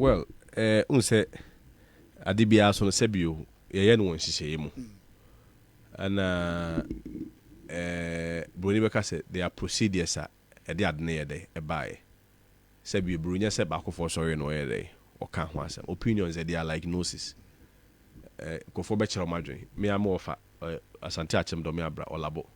Well, unse adibia so no sebio ye no nhihye mu. And Bruni beka say there are procedures a de adne ye dey e bae. Sebio Brunya se ba for sorry no ye dey. Oka ho asem. Opinions they are like gnosis. Go for better madwen. Me am offer asante achem do me abra olabo.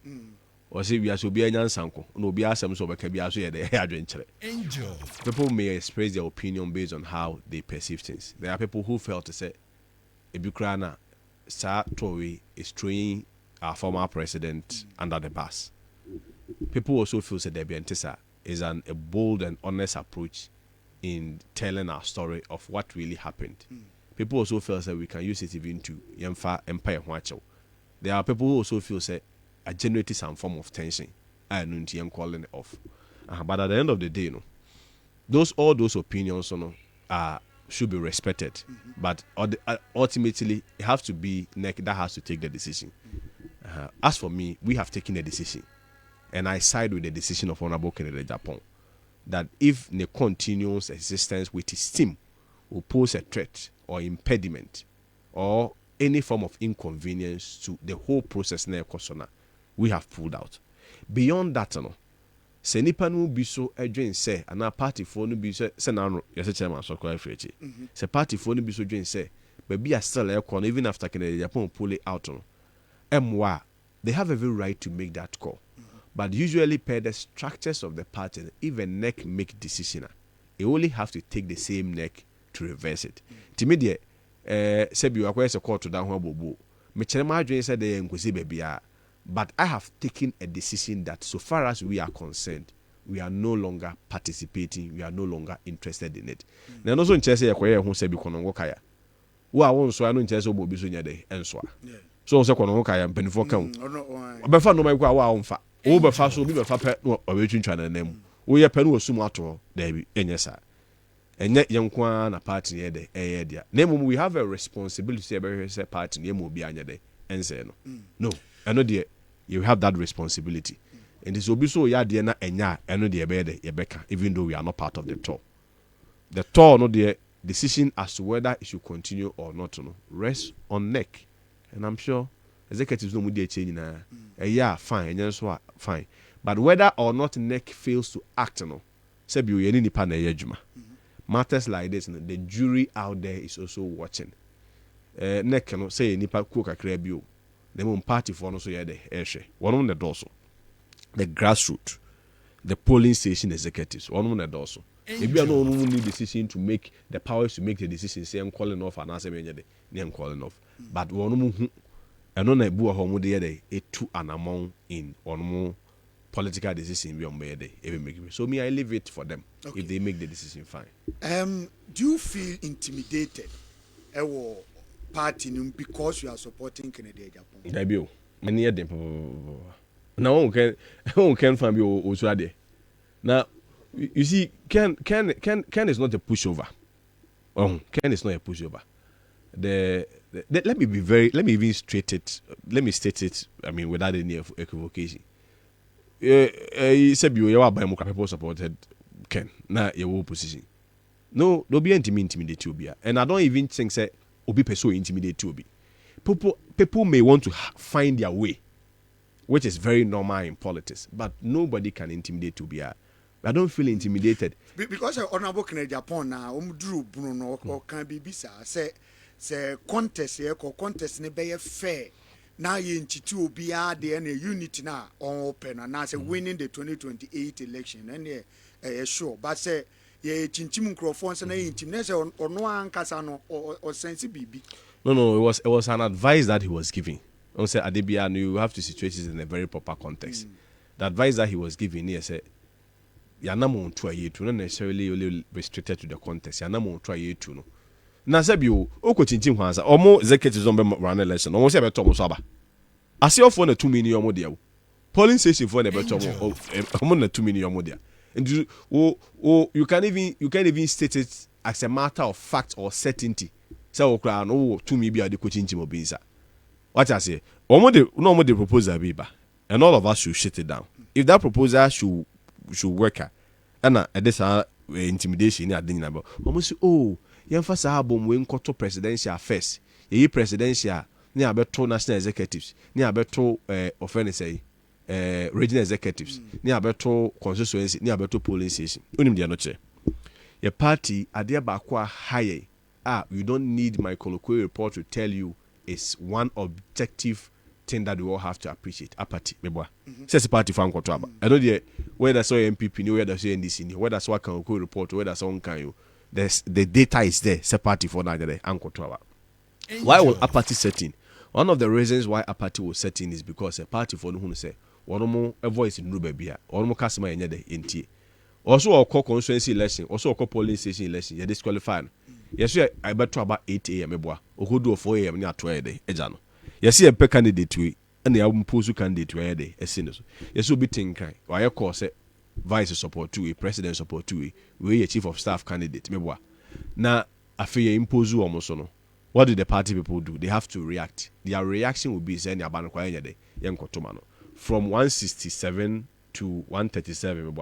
Or say we are so be anyansanko. No be asem so beka bia so ye dey adwen kire. Angel. People may express their opinion based on how they perceive things. There are people who felt to say Ebukrana Sir Tory is throwing our former president under the bus. People also feel that Debbie Antissa is a bold and honest approach in telling our story of what really happened. People also feel that we can use it even to Yemfa Empire Huacho. There are people who also feel that it generated some form of tension and calling it off. But at the end of the day, all those opinions should be respected. But ultimately, it has to be NEC that has to take the decision. As for me, we have taken a decision. And I side with the decision of Honorable Kennedy Agyapong that if the continuous existence with his team will pose a threat or impediment or any form of inconvenience to the whole process, we have pulled out. Beyond that, se nipa no bi so adwen se ana party for no bi se na yes chairman so call frechi se party for no bi so dwen se but be still even after Kennedy Agyapong pull it out MWA they have every right to make that call. But usually per the structures of the party, even NEC make decision, they only have to take the same NEC to reverse it. To me, Sebi Wakwe court to down Bobo. Mechelema said they nkwesi bebia. But I have taken a decision that so far as we are concerned, we are no longer participating, we are no longer interested in it. Now also in Chelsea Yakwe who Sebi Konongo Kaya. Who I won't so I know in Chelsea Bobi so nyade enswa. So on se Konongo Kaya mpenifo kan. Obefa no mai kwa wa onfa. O be fa so bi be fa pe no obetwintwa na nam wo ye pe no osum ato da bi enye sa enye yenkwa na party ye de eye dia na mum we have a responsibility be say party na mu bi anya de ense no eno de you have that responsibility and this obi so ya de na enya eno de be de ye beka even though we are not part of the tour no the decision as to whether it should continue or not rest on NEC, and I'm sure executives no mudia change na yeah fine and so fine, but whether or not NEC fails to act say bi we ni pa na adwuma matters like this the jury out there is also watching. NEC no say ni pa ku kakra bi o the mon party for no so ye de ehwe one on the doorso the grassroots the polling station executives one on the doorso maybe I no need decision to make the powers to make the decision say I'm calling off and answer me I'm calling off but one mu and on a bua homo de day a two and among in one more political decision we on day even make so me I leave it for them. Okay. If they make the decision fine. Do you feel intimidated party because you are supporting Kennedy Agyapong? Debio many of them now one can find you also there. Now you see Ken is not a pushover. Ken is not a pushover. Let me even state it, I mean, without any equivocation. You said you are by people supported Ken, na your position. No, don't be intimidated to be. And I don't even think say obi so intimidated to be. People may want to find their way, which is very normal in politics, but nobody can intimidate to be. I don't feel intimidated. Because Honorable Kennedy Agyapong now, Drew Bruno or can be bisa say contest ne be fair. Now you institute obiya the any unity now open and now say winning the 2028 election and sure. But say ye chinchim microphones and intimidation or no ankasa no or sense bibi. No, it was an advice that he was giving. I said Adebia, you have to situate it in a very proper context. The advice that he was giving here said Yanamo to a year to not necessarily only restricted to the context. Yanamo to a year to no. Na sabi o chinchim hansa omo executives on run election omo se be tomo so aba ase ofo na 2 million omo dia polling station for na be tomo omo na 2 million omo dia and you can even state it as a matter of fact or certainty say o kra no 2 million bia de ko chinchim obinsa what I say omo de proposal be ba and all of us should shut it down if that proposal should work and this intimidation ni adin na ba almost oh yɛmfa saa abom we nkoto presidential first ye presidential ni abeto national executives ni abeto offense say regional executives ni abeto constituency ni abeto polling station onim dia no che your party ade ba kwa high you don't need my colloquial report to tell you it's one objective thing that we all have to appreciate a party meboa says party fan kwoto aba I know the whether so NPP ni whether so NDC ni whether so can report whether so can you the data is there say party for na there an kwoto aba. Why will a party set in? One of the reasons why a party will set in is because a party for who say one more a voice in Rubebia, one more customer in the NT. Also, a constituency election, also a polling station election, you're disqualified. Yes, I bet about 8 a.m. or who do 4 a.m. near 12 day, Ejano. Yes, a pe candidate we and the album post candidate where they a sinners. Yes, will be thinking, why of course vice support to a president support to we a chief of staff candidate, meboa. Now, I feel impose almost no. What do the party people do? They have to react. Their reaction will be saying from 167 to 137.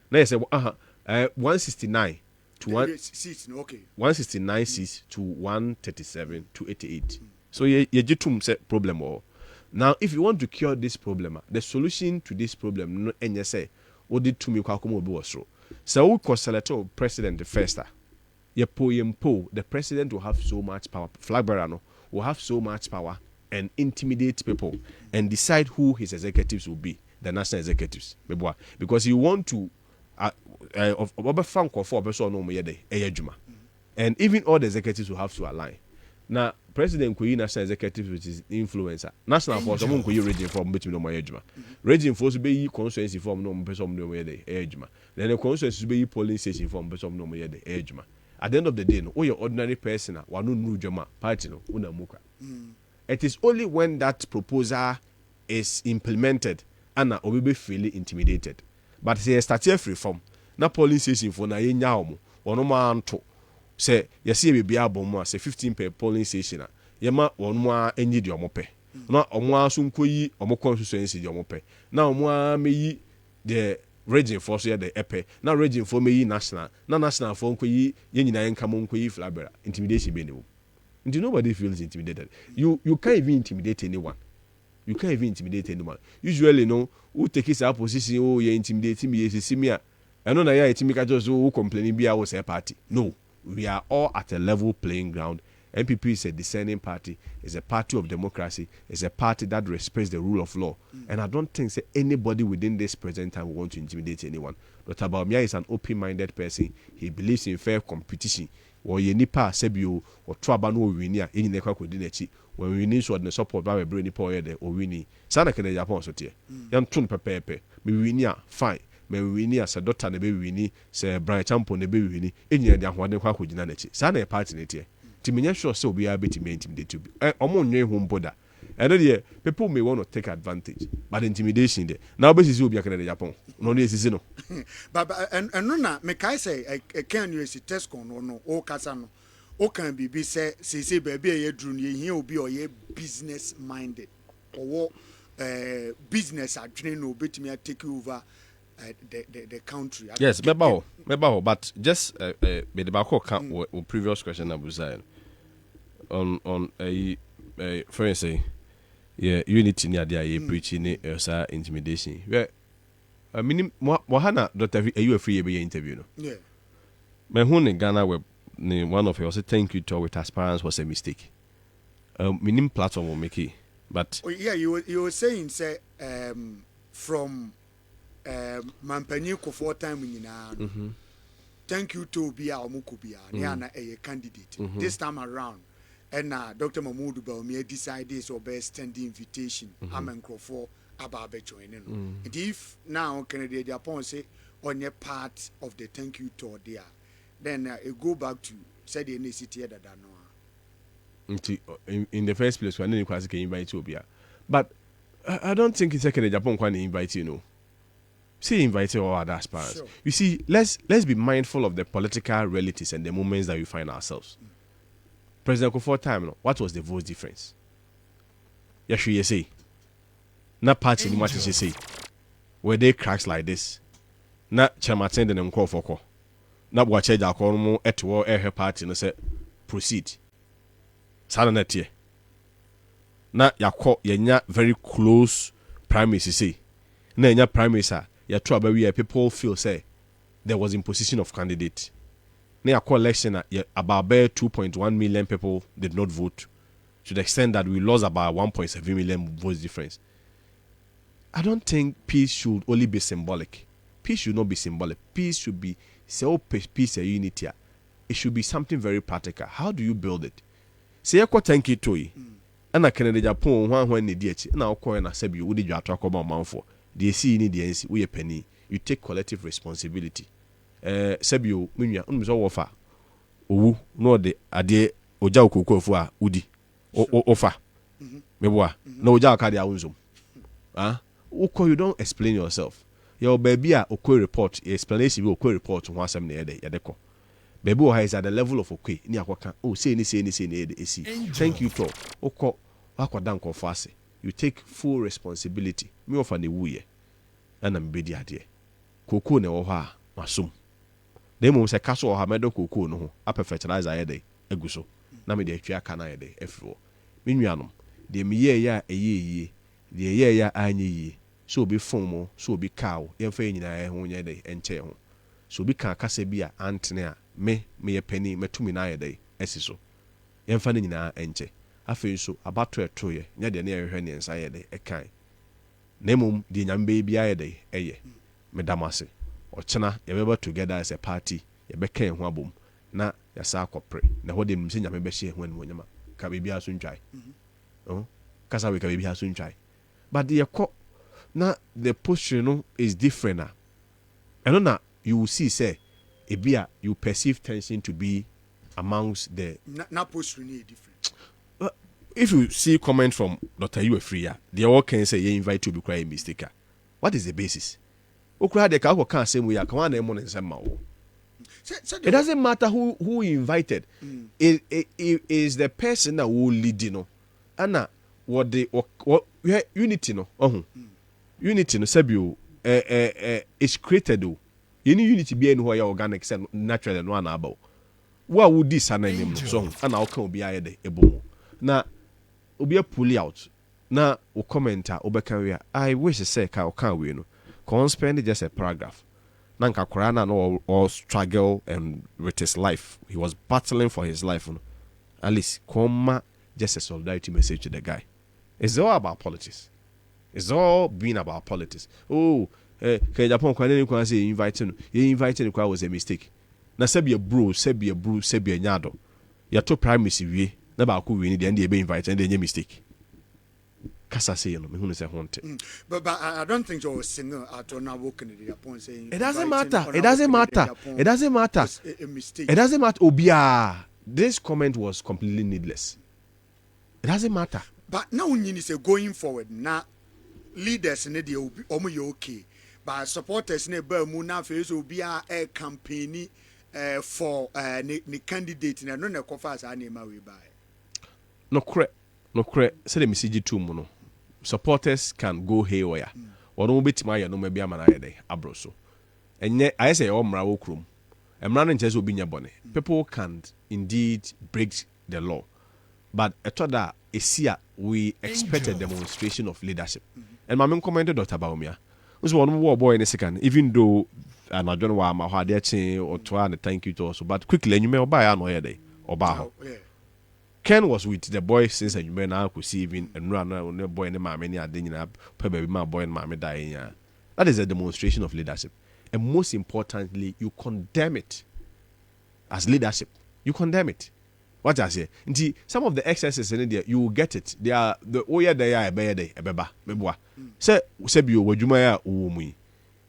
Now you say 169 to 169 seats to 137 to 88. So you get problem. Now if you want to cure this problem, the solution to this problem no any say what did to me so we could select president first. The president will have so much power. Flag bearer will have so much power and intimidate people and decide who his executives will be, the national executives. Because you want to and even all the executives will have to align. Now, President Kuyi national executive which is influencer. National force someone Kuyi region from between no ejuma. Region force be constituency form no person no ejuma. Then the constituency be polling station form person no ejuma. At the end of the day, no, your ordinary person, party no, muka. It is only when that proposal is implemented and we be feeling intimidated. But say start free form. Na polling station for na yenya omo. Ono ma anto. Say yesi be bia bom say 15 per polling station. Yema ono ma enyi di omo pe. Na omo aso nkoyi omo constituency di omo pe. Na omo a meyi the region for so the epe na region for me national na national for nko yi nyina yenka mo nko yi flabera intimidation be no and nobody feels intimidated. You can't even intimidate anyone. Usually no who take his position oh you intimidating me see me I know na ya etimika just who complaining be our say party. No, we are all at a level playing ground. NPP is a discerning party, is a party of democracy, is a party that respects the rule of law. And I don't think anybody within this present time will want to intimidate anyone. Dr. Baumia is an open-minded person. He believes in fair competition. Or ye nipa sebio or trabano winia in the kwakodinechi when we need so the support by a brainy poet or winnie. Sana can Agyapong so tie. Young tun pepepe. Me winia fine. Me winia sa doctor ne be winnie say Brian Champo ne be winnie in ye the one kwakodinechi. Sana a party netie. Timenya sure so be able to intimidate you. Omo nwe ho boda. And then people may want to take advantage, but intimidation there. Now basis will be in Japan. No need no. But and no na me kai say can you see test con no o kasa no. O can be say baby ye dru ne here obi o ye business minded. Or business adwene no betimi take over the country. Yes, meba but just be the back of previous question I was saying on a for say yeah unity near there preaching intimidation. Where I mean Mohana Dr. Are you a free interview no? Yeah. Me who in Ghana web one of you say thank you to with transparency was a mistake. Minim platform will make it. But yeah, you were saying say from Mampanyi for time in thank you to be our Mukubia, Niana a candidate. This time around, and Dr. Mahmoud Baumia decided so best standing invitation. Amen for Ababe joining. And if now Canada Japan say on your part of the thank you tour there, then it go back to say the city that in the first place, when Kwasi can invite you, but I don't think it's second Japan can invite you, no. See, invited all other aspirants. Sure. You see, let's be mindful of the political realities and the moments that we find ourselves. President Kufuor time, what was the vote difference? Yes, you say. Not party in what you say. Were they cracks like this? Not Chairman and call for call. na bwache ja ko no etwo ehwe party no say proceed sana na tie na yakọ yenya very close primaries say na yenya primaries a yato aba we people feel say there was imposition of candidate na yakọ election about 2.1 million people did not vote to the extent that we lost about 1.7 million votes difference. I don't think peace should only be symbolic. Peace should not be symbolic. Peace should be peace and unity. It should be something very practical. How do you build it? Say a Kwarteng toy. And I can Agyapong when the DH. Now, coin a sebi would you attract about man for the see in the NC. We a penny. You take collective responsibility. Sebio, Minya, Wafa. Oh, no, the Ade Oja Koko for Udi. Ofa. Meboa. No Oja Kadia Unzum. Ah, Oko, you don't explain yourself. Your baby a Okwe report, explanation will Okwe report on 1 Yadeko. Baby is at the level of okay. Ni akwaka. Oh, say ni AC. Thank you to. Oko akwadanko fase. You take full responsibility. Me ofa ne wuye. And I'm bedi ade. Koko ne wo ha masum. Dem mo se kaso ha medo koko no ho. A fertilizer yede eguso. Na me de atwa aka na yede efro. Me nuanom. De me ye ya eye. De ye ya anye. So be fomo, so be cow. Yemfa nyina ho nyede enche ho. So be kan kasa bi a antene a me ye penny me tumi na yede esiso. Yemfa ne nyina enche. Afei so abato etoye. Nya de na yehwe ne nsa yede ekan. Nemum de nyambe bia yede eye. Me damase. Ochena yebeba together as a party. Yebeka ho abom. Na yasa akopre. Na hode nim se nyame be hye ho anu nyama. Ka bibia so ntwai. Oh. Kasa we ka bibia so ntwai. But the now the posture is different now. And now you will see say you perceive tension to be amongst the not posture is different. If you see comment from Dr. Uefria, they all can say you invite you to be crying mistake. What is the basis? It doesn't matter who invited. It is the person that will lead, you know. And what unity no. Unity no sabio is created do. Any unity be anywhere organic and natural and one about. What would this name song and I'll come be a boom. Now be a pulley out. Now o commenter obekan I wish to say ka can we no. Con spend just a paragraph. Nanka Korana no or struggle and with his life. He was battling for his life. No? At least comma just a solidarity message to the guy. It's all about politics. It's all been about politics. Oh, Agyapong Kwasi inviting you inviting was a mistake. Na sebi a bro, sebi a nyado. Ya to primacy we na ba ko we ni de be invite and dey mistake. Kasa say no me hu say honte. But I don't think so single at on now working in Agyapong saying it doesn't matter. It doesn't matter. It doesn't matter. A mistake. It doesn't matter. Obia. This comment was completely needless. It doesn't matter. But now you say going forward now leaders ne dey omo okay. But supporters ne ba mu na face obi a campaign for the candidate na no na kofa as na ma we buy. No correct. Say the message to mu no. Supporters can go haywire. Or no betima ya no me bia mana yede abroso. Enye I say o mra wo krom. Emra no nche obi nya bone. People can indeed break the law. But etoda esia we expect a demonstration of leadership. And my commented Dr. Baumia. Was one more boy in a second, even though and I don't know why my hard or to and thank you to also, but quickly you may buy another day or Baho. Ken was with the boy since you may now could see even and run on the boy and my many are dinner up, probably my boy and mammy dying. That is a demonstration of leadership. And most importantly, you condemn it as leadership. You condemn it. What I say? Indeed, some of the excesses in India, you will get it. They are the they are a beba. Say you were Jumaya Umi.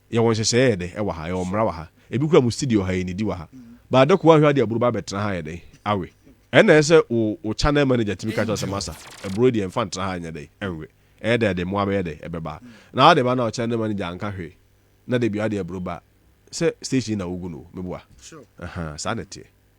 You want to say de Ewaha or Mrawaha. A book of studio hay in Diwaha. But I don't want to have the Bruba Betra day. Are we? And I say, O channel manager to make us a massa, a brody and fan Trahanya day. Anyway, Eda de Moabe de Ebeba. Now the man of channel manager and carry. Not the Biadia Bruba. Say station in Ugunu, Mebua. Sure. Sanity.